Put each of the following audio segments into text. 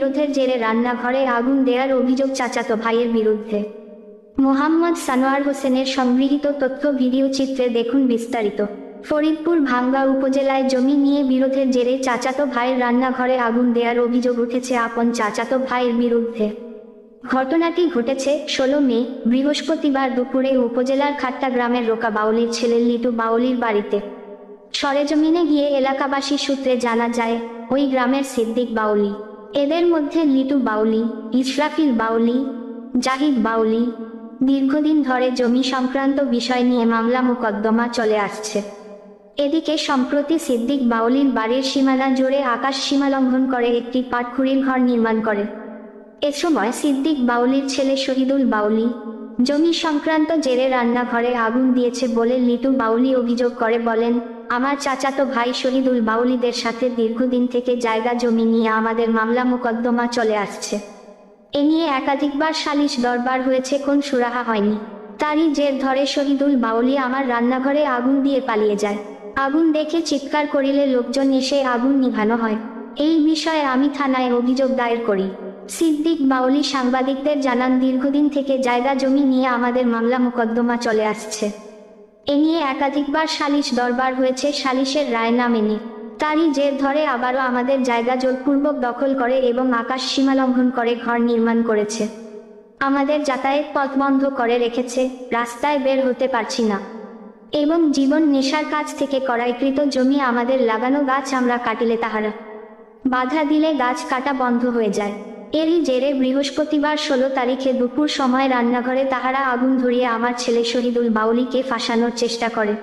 বিরোধের জেরে রান্নাঘরে আগুন দেওয়ার অভিযোগ চাচাতো ভাইয়ের বিরুদ্ধে। মোহাম্মদ সানোয়ার হোসেনের সংগৃহীত তথ্য ভিডিও চিত্রে দেখুন বিস্তারিত। ফরিদপুর ভাঙ্গা উপজেলায় জমি নিয়ে বিরোধের জেরে চাচাতো ভাইয়ের রান্নাঘরে আগুন দেওয়ার অভিযোগ উঠেছে আপন চাচাতো ভাইয়ের বিরুদ্ধে। ঘটনাটি ঘটেছে 16 মে বৃহস্পতিবার দুপুরে উপজেলার খাট্টা গ্রামের রোকা বাউলির ছেলে লিটু বাউলির বাড়িতে। সরেজমিনে গিয়ে এলাকাবাসী সূত্রে জানা যায়, ওই গ্রামের সিদ্দিক বাউলি, এদের মধ্যে লিটু বাউলি, ইসরাফিল বাউলি, জাহিদ বাউলি দীর্ঘদিন ধরে জমি সংক্রান্ত বিষয় নিয়ে মামলা মোকদ্দমা চলে আসছে। এদিকে সম্প্রতি সিদ্দিক বাউলির বাড়ির সীমানা জুড়ে আকাশ সীমালঙ্ঘন করে একটি পাটখুরির ঘর নির্মাণ করে। এ সময় সিদ্দিক বাউলির ছেলে শহীদুল বাউলি জমি সংক্রান্ত জেরে রান্নাঘরে আগুন দিয়েছে বলে লিটু বাউলি অভিযোগ করে বলেন, আমার চাচাতো ভাই শহীদুল বাউলিদের সাথে দীর্ঘদিন থেকে জায়গা জমি নিয়ে আমাদের মামলা মোকদ্দমা চলে আসছে। এ নিয়ে একাধিকবার সালিশ দরবার হয়েছে, কোন সুরাহা হয়নি। তারই জের ধরে শহীদুল বাউলি আমার রান্নাঘরে আগুন দিয়ে পালিয়ে যায়। আগুন দেখে চিৎকার করিলে লোকজন এসে আগুন নিভানো হয়। এই বিষয়ে আমি থানায় অভিযোগ দায়ের করি। সিদ্দিক বাউলি সাংবাদিকদের জানান, দীর্ঘদিন থেকে জায়গা জমি নিয়ে আমাদের মামলা মোকদ্দমা চলে আসছে। এ নিয়ে একাধিকবার সালিশ দরবার হয়েছে, সালিশের রায় না মেনে তারই জের ধরে আবারও আমাদের জায়গা জোরপূর্বক দখল করে এবং আকাশ সীমালঙ্ঘন করে ঘর নির্মাণ করেছে। আমাদের যাতায়াত পথ বন্ধ করে রেখেছে, রাস্তায় বের হতে পারছি না এবং জীবন নেশার কাছ থেকে ক্রয়কৃত জমি আমাদের লাগানো গাছ আমরা কাটিলে তাহারা বাধা দিলে গাছ কাটা বন্ধ হয়ে যায়। এরই জেরে বৃহস্পতিবার 16 তারিখে দুপুর সময় রান্নাঘরে তাহারা আগুন ধরিয়ে আমার ছেলে শহীদুল বাউলিকে ফাঁসানোর চেষ্টা করে।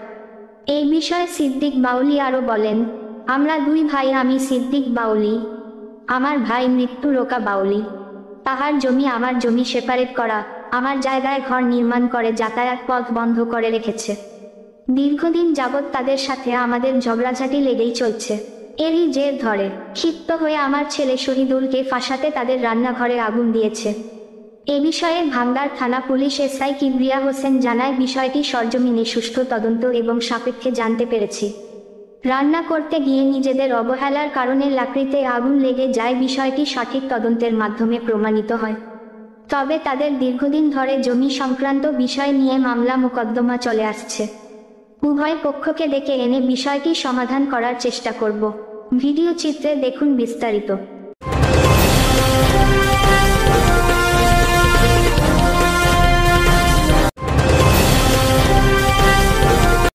এই বিষয়ে সিদ্দিক বাউলি আরও বলেন, আমরা দুই ভাই, আমি সিদ্দিক বাউলি, আমার ভাই মৃত্যু রোকা বাউলি, তাহার জমি আমার জমি সেপারেট করা, আমার জায়গায় ঘর নির্মাণ করে যাতায়াত পথ বন্ধ করে রেখেছে। দীর্ঘদিন যাবৎ তাদের সাথে আমাদের ঝগড়াঝাটি লেগেই চলছে। এরই জের ধরে ক্ষিপ্ত হয়ে আমার ছেলে শহীদুলকে ফাঁসাতে তাদের রান্নাঘরে আগুন দিয়েছে। এ বিষয়ে ভাঙ্গার থানা পুলিশ এসআই কিবরিয়া হোসেন জানায়, বিষয়টি সরজমিনে সুষ্ঠু তদন্ত এবং সাপেক্ষে জানতে পেরেছি। রান্না করতে গিয়ে নিজেদের অবহেলার কারণে লাকড়িতে আগুন লেগে যায়, বিষয়টি সঠিক তদন্তের মাধ্যমে প্রমাণিত হয়। তবে তাদের দীর্ঘদিন ধরে জমি সংক্রান্ত বিষয় নিয়ে মামলা মোকদ্দমা চলে আসছে। উভয় পক্ষকে ডেকে এনে বিষয়টি সমাধান করার চেষ্টা করব। ভিডিও চিত্রে দেখুন বিস্তারিত।